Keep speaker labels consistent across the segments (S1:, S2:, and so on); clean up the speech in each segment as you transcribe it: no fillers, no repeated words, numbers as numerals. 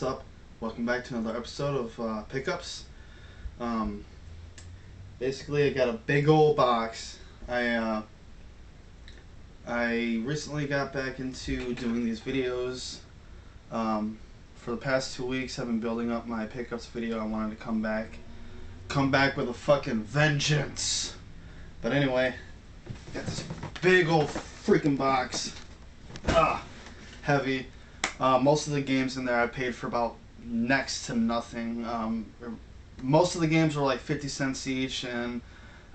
S1: what's up? Welcome back to another episode of Pickups. Basically, I got a big old box. I recently got back into doing these videos. For the past 2 weeks, I've been building up my pickups video. I wanted to come back with a fucking vengeance. But anyway, got this big old freaking box. Heavy. Most of the games in there I paid for about next to nothing. Most of the games were like 50 cents each, and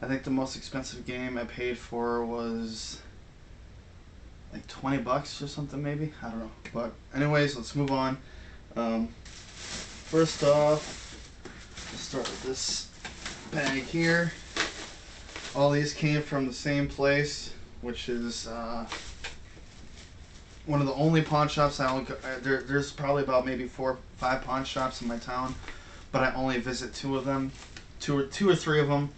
S1: I think the most expensive game I paid for was like 20 bucks or something, maybe. I don't know. But anyways, let's move on. First off, let's start with this bag here. All these came from the same place, which is one of the only pawn shops I only go, there's probably about maybe 4 or 5 pawn shops in my town, but I only visit 2 of them, two or three of them.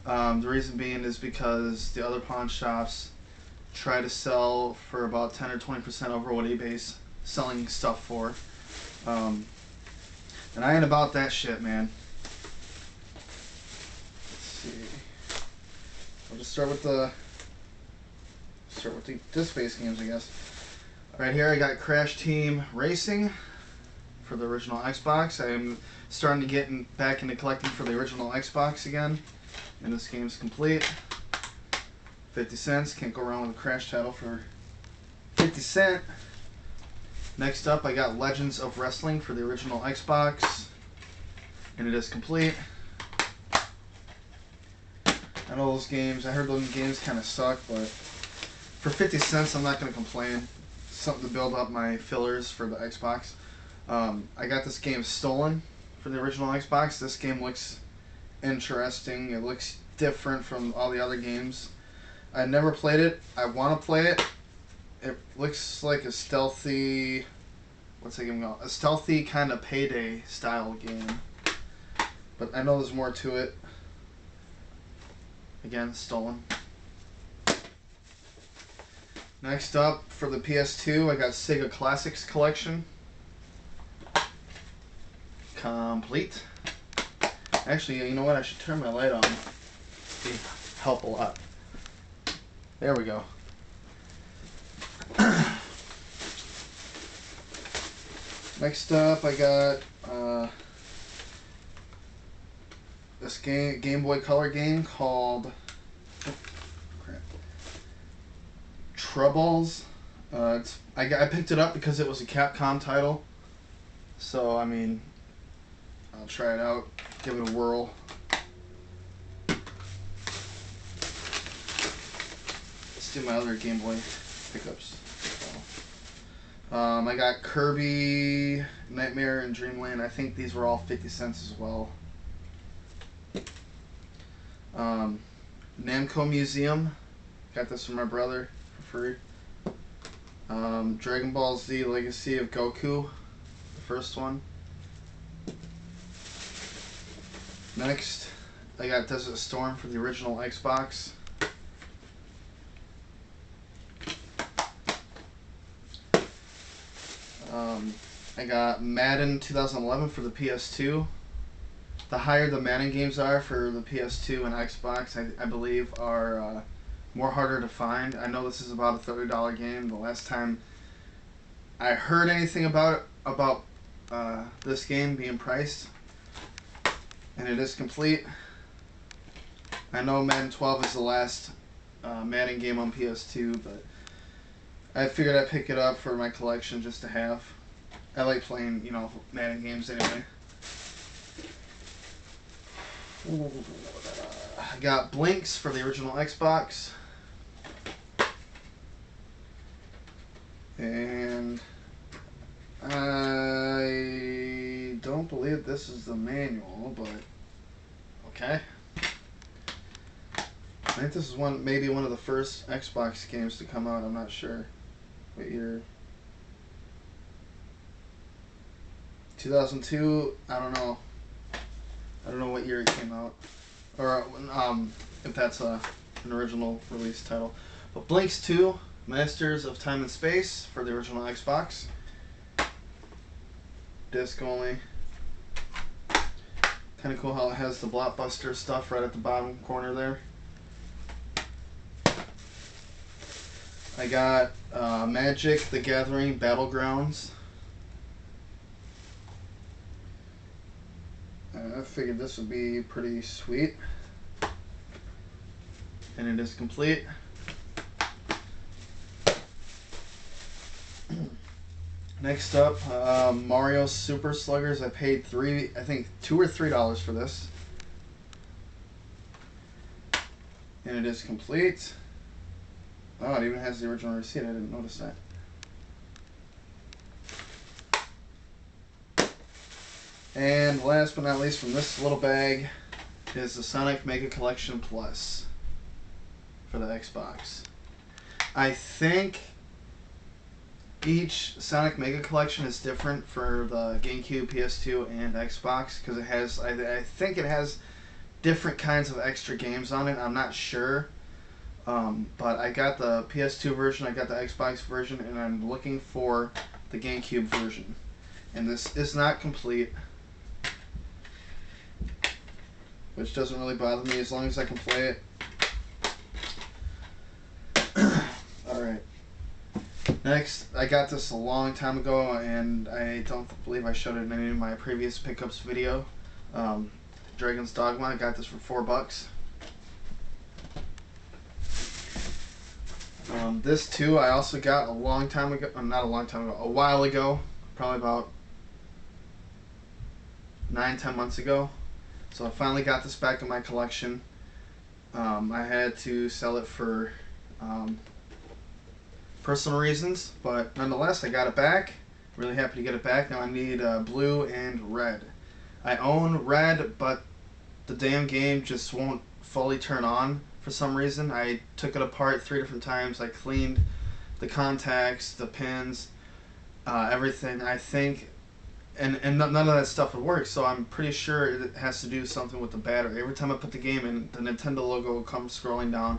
S1: The reason being is because the other pawn shops try to sell for about 10 or 20% over what eBay's selling stuff for, and I ain't about that shit, man. Let's see. I'll just start with the disc-based games, I guess. Right here I got Crash Team Racing for the original Xbox. I am starting to get back into collecting for the original Xbox again, and this game's complete. 50 cents, can't go wrong with a Crash title for 50 cents. Next up I got Legends of Wrestling for the original Xbox, and it is complete. I know those games, I heard those games kind of suck, but for 50 cents I'm not going to complain. Something to build up my fillers for the Xbox. I got this game stolen for the original Xbox. This game looks interesting. It looks different from all the other games. I never played it. I want to play it. It looks like a stealthy, what's that game called? A stealthy kind of Payday style game. But I know there's more to it. Again, stolen. Next up, for the PS2, I got Sega Classics Collection. Complete. Actually, you know what? I should turn my light on. It'd help a lot. There we go. Next up, I got this Game Boy Color game called Troubles. I picked it up because it was a Capcom title, so I mean, I'll try it out, give it a whirl. Let's do my other Game Boy pickups. I got Kirby, Nightmare, and Dreamland. I think these were all 50 cents as well. Namco Museum, got this from my brother for free. Dragon Ball Z Legacy of Goku, the first one. Next, I got Desert Storm for the original Xbox. I got Madden 2011 for the PS2. The higher the Madden games are for the PS2 and Xbox, I believe, are more harder to find. I know this is about a $30 game. The last time I heard anything about this game being priced, and it is complete. I know Madden 12 is the last Madden game on PS2, but I figured I'd pick it up for my collection just to have. I like playing, you know, Madden games anyway. I got Blinks for the original Xbox. And I don't believe this is the manual, but okay. I think this is maybe one of the first Xbox games to come out. I'm not sure what year. 2002. I don't know. I don't know what year it came out, or if that's an original release title. But Blinks 2, Masters of Time and Space for the original Xbox. disc only. Kind of cool how it has the Blockbuster stuff right at the bottom corner there. I got Magic the Gathering Battlegrounds. I figured this would be pretty sweet. And it is complete. Next up, Mario Super Sluggers. I paid $2 or $3 for this. And it is complete. Oh, it even has the original receipt. I didn't notice that. And last but not least from this little bag is the Sonic Mega Collection Plus for the Xbox. I think each Sonic Mega Collection is different for the GameCube, PS2, and Xbox because it has, I think it has different kinds of extra games on it. I'm not sure. But I got the PS2 version, I got the Xbox version, and I'm looking for the GameCube version. And this is not complete, which doesn't really bother me as long as I can play it. Alright. Next, I got this a long time ago, and I don't believe I showed it in any of my previous pickups video. Dragon's Dogma, I got this for $4. This too, I also got a long time ago, not a long time ago, a while ago, probably about 9-10 months ago. So I finally got this back in my collection. I had to sell it for personal reasons, but nonetheless, I got it back. Really happy to get it back. Now I need blue and red. I own red, but the damn game just won't fully turn on. For some reason, I took it apart 3 different times. I cleaned the contacts, the pins, everything. I think, and none of that stuff would work. So I'm pretty sure it has to do something with the battery. Every time I put the game in, the Nintendo logo will come scrolling down,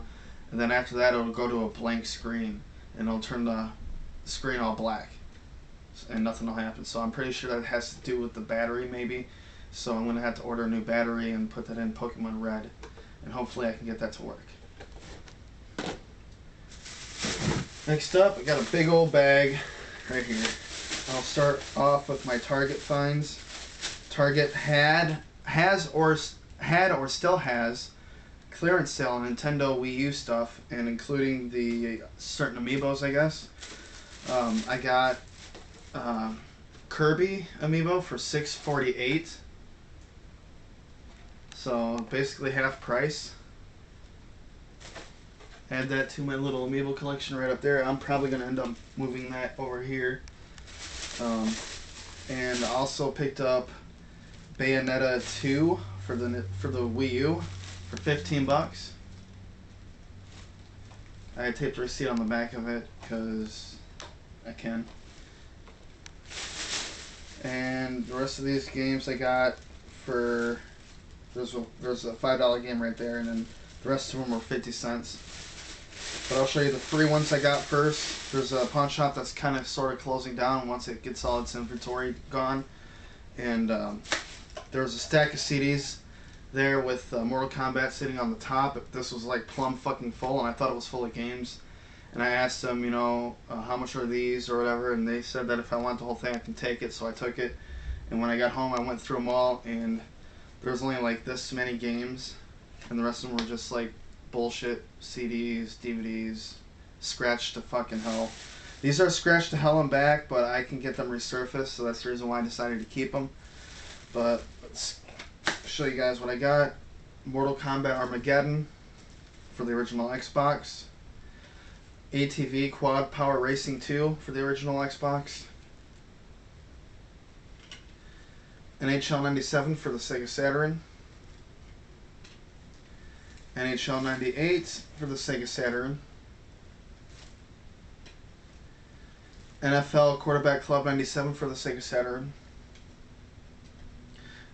S1: and then after that, it'll go to a blank screen, and it'll turn the screen all black, and nothing will happen. So I'm pretty sure that has to do with the battery, maybe. So I'm gonna have to order a new battery and put that in Pokemon Red. And hopefully I can get that to work. Next up, I got a big old bag right here. I'll start off with my Target finds. Target had or still has clearance sale on Nintendo Wii U stuff, and including the certain amiibos, I guess. I got Kirby amiibo for $6.48. So basically half price. Add that to my little amiibo collection right up there. I'm probably going to end up moving that over here. And also picked up Bayonetta 2 for the Wii U for $15. I taped a receipt on the back of it because I can. And the rest of these games I got for, there's a $5 game right there, and then the rest of them were 50 cents. But I'll show you the free ones I got first. There's a pawn shop that's kind of sort of closing down once it gets all its inventory gone. And there's a stack of CDs there with Mortal Kombat sitting on the top. This was like plumb fucking full, and I thought it was full of games. And I asked them, you know, how much are these or whatever, and they said that if I want the whole thing, I can take it. So I took it, and when I got home, I went through them all, and there was only like this many games, and the rest of them were just like bullshit CDs, DVDs, scratched to fucking hell. These are scratched to hell and back, but I can get them resurfaced, so that's the reason why I decided to keep them. But let's show you guys what I got. Mortal Kombat Armageddon for the original Xbox. ATV Quad Power Racing 2 for the original Xbox. NHL 97 for the Sega Saturn. NHL 98 for the Sega Saturn. NFL Quarterback Club 97 for the Sega Saturn.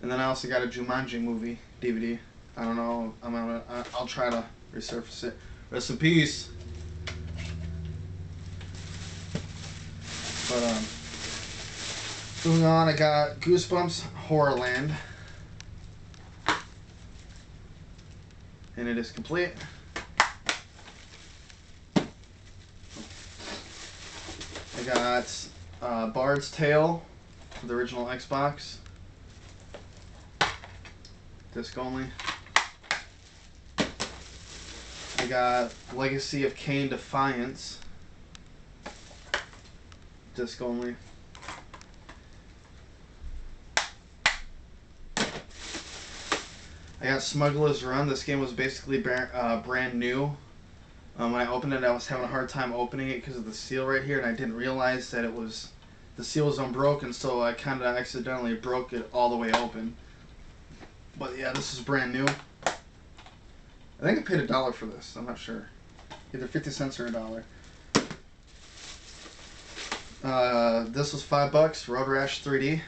S1: And then I also got a Jumanji movie DVD. I don't know. I'll try to resurface it. Rest in peace. But Moving on, I got Goosebumps Horrorland. And it is complete. I got Bard's Tale for the original Xbox. Disc only. I got Legacy of Kain Defiance. Disc only. I got Smuggler's Run. This game was basically brand new. When I opened it, I was having a hard time opening it because of the seal right here, and I didn't realize that the seal was unbroken, so I kind of accidentally broke it all the way open. But yeah, this is brand new. I think I paid $1 for this. I'm not sure. Either 50 cents or $1. This was $5. Road Rash 3D.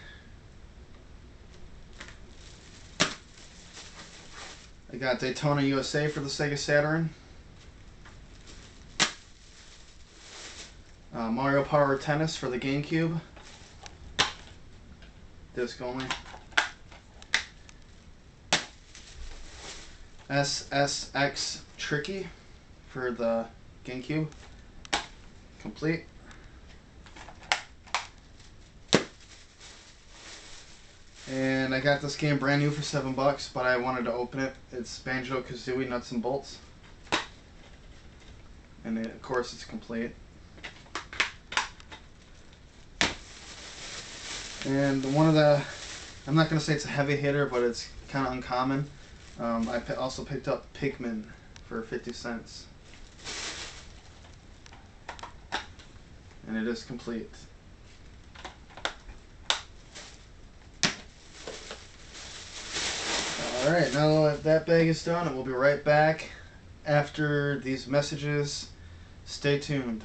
S1: I got Daytona USA for the Sega Saturn. Mario Power Tennis for the GameCube. Disc only. SSX Tricky for the GameCube. Complete. And I got this game brand new for $7, but I wanted to open it. It's Banjo-Kazooie Nuts and Bolts. And of course it's complete. And one of the, I'm not going to say it's a heavy hitter, but it's kind of uncommon. I also picked up Pikmin for 50 cents. And it is complete. Alright, now that that bag is done, and we'll be right back after these messages. Stay tuned.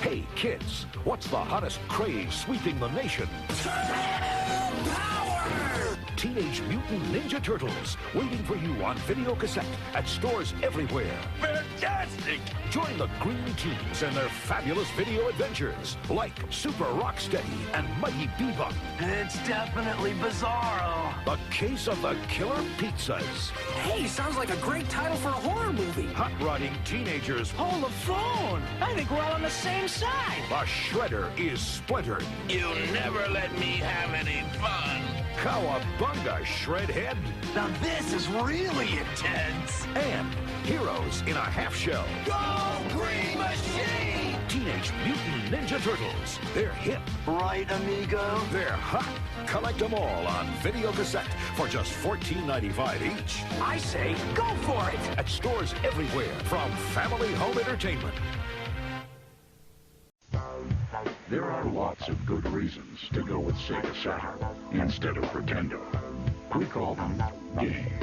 S2: Hey kids, what's the hottest craze sweeping the nation? Power! Teenage Mutant Ninja Turtles, waiting for you on video cassette at stores everywhere. Fantastic! Join the Green Teens and their fabulous video adventures, like Super Rocksteady and Mighty Bebop.
S3: It's definitely Bizarro.
S2: The Case of the Killer Pizzas.
S3: Hey, sounds like a great title for a horror movie.
S2: Hot rodding teenagers.
S3: Hold the phone. I think we're all on the same side.
S2: The Shredder is splintered.
S4: You never let me have any fun.
S2: Cowabunga, Shredhead.
S3: Now this is really intense.
S2: And Heroes in a Half Shell.
S3: Go Green Machine!
S2: Teenage Mutant Ninja Turtles. They're hip.
S3: Right, amigo?
S2: They're hot. Collect them all on video cassette for just $14.95 each.
S3: I say, go for it!
S2: At stores everywhere from Family Home Entertainment.
S5: There are lots of good reasons to go with Sega Saturn instead of Pretendo. We call them games.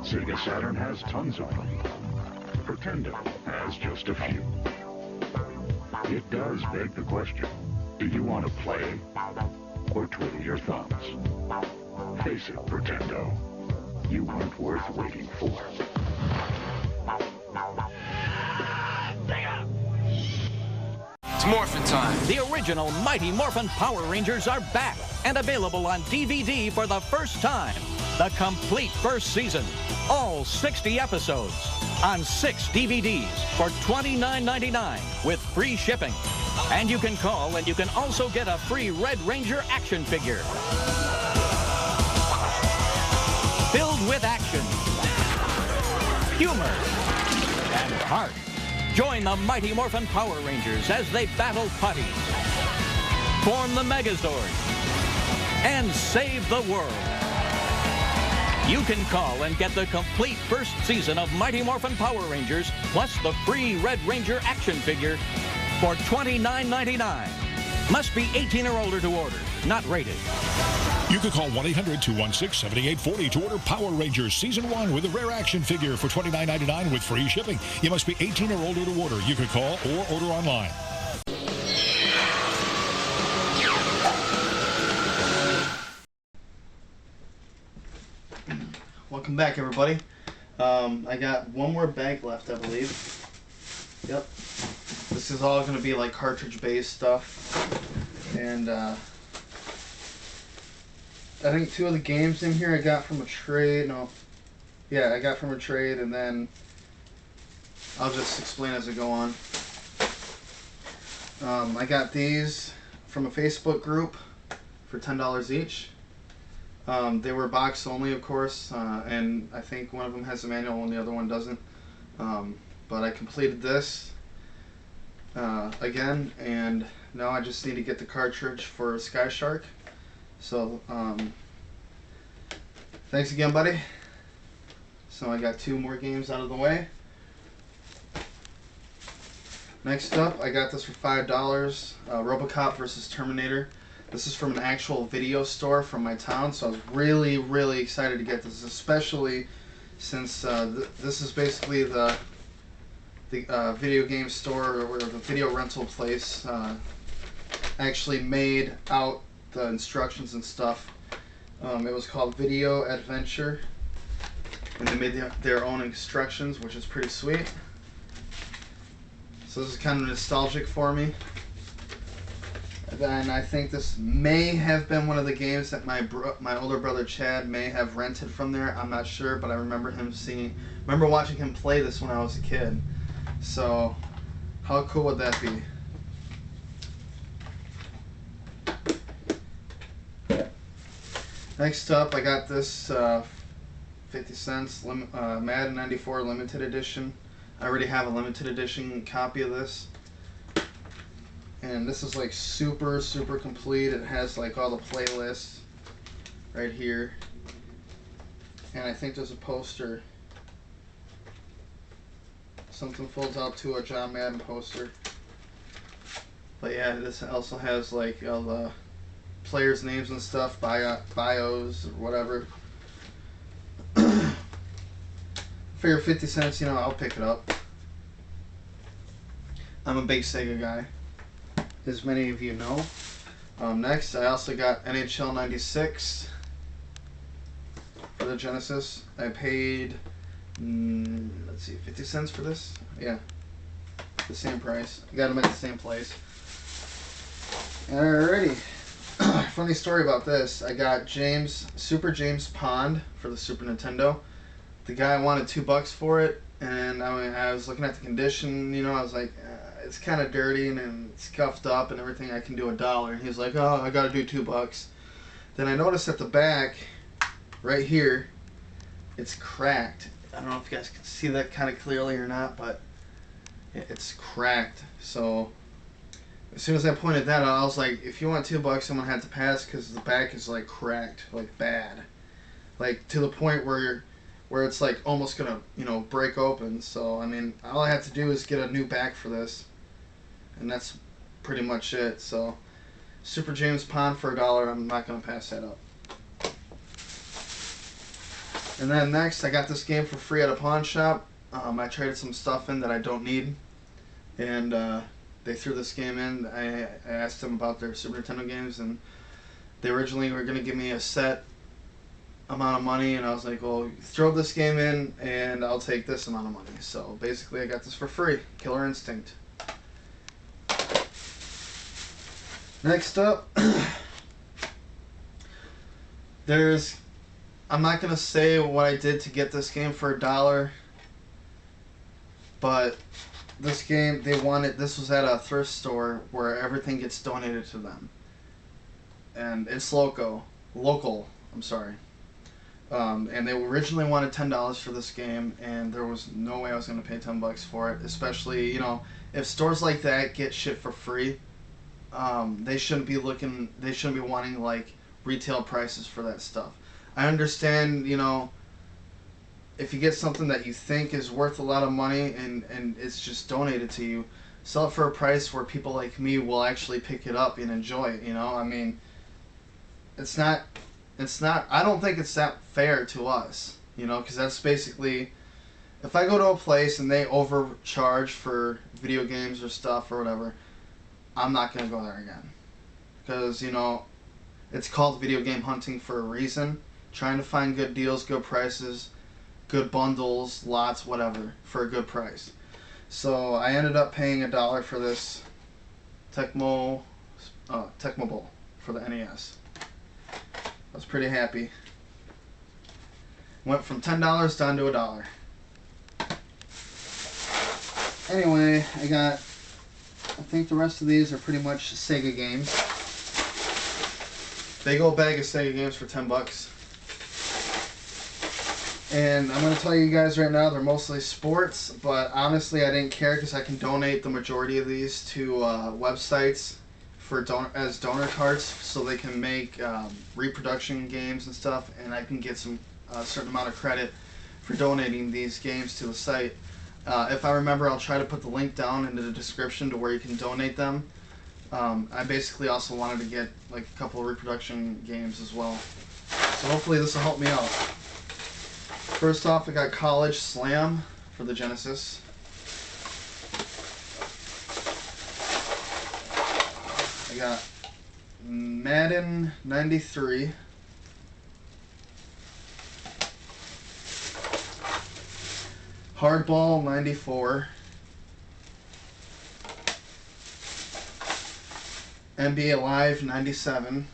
S5: Sega Saturn has tons of them. Pretendo has just a few. It does beg the question, do you want to play or twiddle your thumbs? Face it, Pretendo, you weren't worth waiting for.
S4: It's Morphin time.
S6: The original Mighty Morphin Power Rangers are back and available on DVD for the first time. The complete first season, all 60 episodes, on 6 DVDs for $29.99 with free shipping. And you can call and you can also get a free Red Ranger action figure. Filled with action, humor, and heart. Join the Mighty Morphin Power Rangers as they battle putties, form the Megazord, and save the world. You can call and get the complete first season of Mighty Morphin Power Rangers plus the free Red Ranger action figure for $29.99. Must be 18 or older to order. Not rated.
S7: You can call 1-800-216-7840 to order Power Rangers Season 1 with a rare action figure for $29.99 with free shipping. You must be 18 or older to order. You can call or order online.
S1: Welcome back, everybody. I got one more bag left, I believe. Yep. This is all going to be like cartridge-based stuff. And I think 2 of the games in here I got from a trade. No. Yeah, I got from a trade, and then I'll just explain as I go on. I got these from a Facebook group for $10 each. They were box only, of course, and I think one of them has a manual and the other one doesn't. But I completed this again, and now I just need to get the cartridge for Sky Shark. So, thanks again, buddy. So I got 2 more games out of the way. Next up, I got this for $5, RoboCop versus Terminator. This is from an actual video store from my town, so I was really, really excited to get this, especially since this is basically the video game store or the video rental place actually made out the instructions and stuff. It was called Video Adventure, and they made their own instructions, which is pretty sweet. So this is kind of nostalgic for me. And I think this may have been one of the games that my older brother Chad may have rented from there. I'm not sure, but I remember watching him play this when I was a kid. So, how cool would that be? Next up, I got this 50 cents Madden 94 limited edition. I already have a limited edition copy of this. And this is like super, super complete. It has like all the playlists right here. And I think there's a poster. Something folds out to a John Madden poster. But yeah, this also has like all the players' names and stuff, bios or whatever. Figure 50 cents, you know, I'll pick it up. I'm a big Sega guy, as many of you know. Next, I also got NHL 96 for the Genesis. I paid, let's see, 50 cents for this? Yeah, the same price. I got them at the same place. Alrighty. Funny story about this. I got Super James Pond for the Super Nintendo. The guy wanted $2 for it, and I was looking at the condition, you know, I was like, it's kind of dirty and it's scuffed up and everything. I can do $1. And he was like, oh, I got to do $2. Then I noticed at the back, right here, it's cracked. I don't know if you guys can see that kind of clearly or not, but it's cracked. So as soon as I pointed that out, I was like, if you want $2, someone had to pass, because the back is like cracked, like bad, like to the point where it's like almost gonna, you know, break open. So I mean, all I have to do is get a new back for this, and that's pretty much it. So Super James Pond for $1, I'm not gonna pass that up. And then next, I got this game for free at a pawn shop. I traded some stuff in that I don't need, and they threw this game in. I asked them about their Super Nintendo games, and they originally were gonna give me a set amount of money, and I was like, well, throw this game in and I'll take this amount of money. So basically I got this for free. Killer Instinct. Next up, I'm not gonna say what I did to get this game for $1, but this game, this was at a thrift store where everything gets donated to them, and it's local, I'm sorry. And they originally wanted $10 for this game, and there was no way I was going to pay $10 for it. Especially, you know, if stores like that get shit for free, they shouldn't be looking. They shouldn't be wanting like retail prices for that stuff. I understand, you know, if you get something that you think is worth a lot of money and it's just donated to you, sell it for a price where people like me will actually pick it up and enjoy it. You know, I mean, it's not. I don't think it's that fair to us. You know, because that's basically, if I go to a place and they overcharge for video games or stuff or whatever, I'm not gonna go there again. Because, you know, it's called video game hunting for a reason. Trying to find good deals, good prices, good bundles, lots, whatever, for a good price. So I ended up paying $1 for this Tecmo Bowl for the NES. I was pretty happy. Went from $10 down to $1. Anyway, I think the rest of these are pretty much Sega games. Big old bag of Sega games for $10. And I'm going to tell you guys right now, they're mostly sports, but honestly I didn't care because I can donate the majority of these to websites for as donor cards, so they can make reproduction games and stuff, and I can get a certain amount of credit for donating these games to the site. If I remember, I'll try to put the link down into the description to where you can donate them. I basically also wanted to get like a couple of reproduction games as well, so hopefully this will help me out. First off, I got College Slam for the Genesis. I got Madden 93. Hardball 94. NBA Live 97.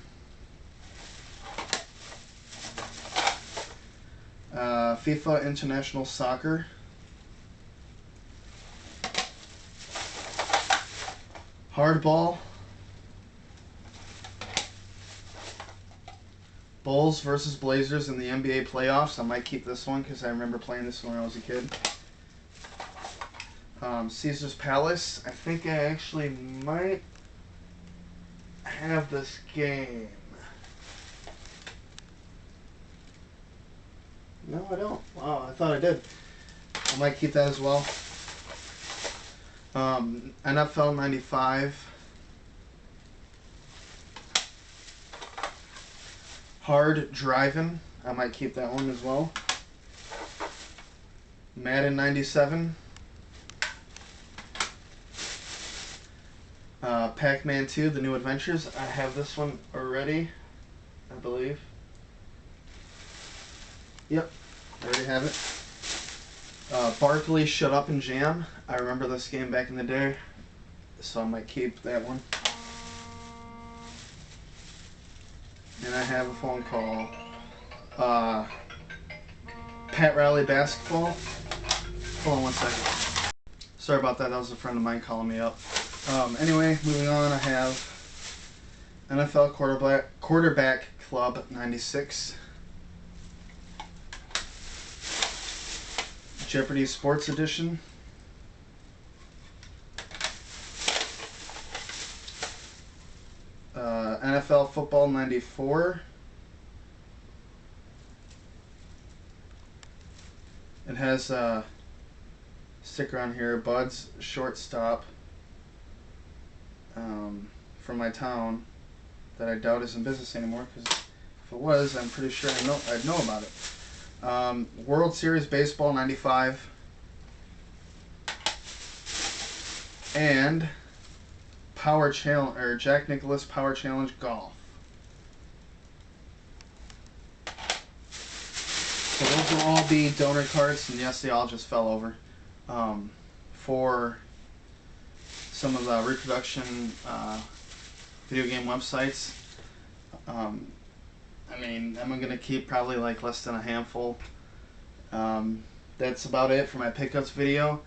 S1: FIFA International Soccer. Hardball. Bulls versus Blazers in the NBA playoffs. I might keep this one because I remember playing this when I was a kid. Caesar's Palace. I think I actually might have this game. No, I don't. Wow, I thought I did. I might keep that as well. NFL 95. Hard Drivin'. I might keep that one as well. Madden 97. Pac-Man 2, The New Adventures. I have this one already, I believe. Yep, I already have it. Barkley, Shut Up and Jam. I remember this game back in the day, so I might keep that one. And I have a phone call. Pat Riley Basketball. Hold on one second. Sorry about that. That was a friend of mine calling me up. Anyway, moving on, I have NFL Quarterback Club 96. Jeopardy Sports Edition. NFL Football 94. It has a sticker on here, Bud's Shortstop, from my town, that I doubt is in business anymore, because if it was, I'm pretty sure I'd know about it. World Series Baseball 95. And Power Challenge, or Jack Nicklaus Power Challenge Golf. So those will all be donor cards, and yes, they all just fell over for some of the reproduction video game websites. I mean, I'm going to keep probably like less than a handful. That's about it for my pickups video.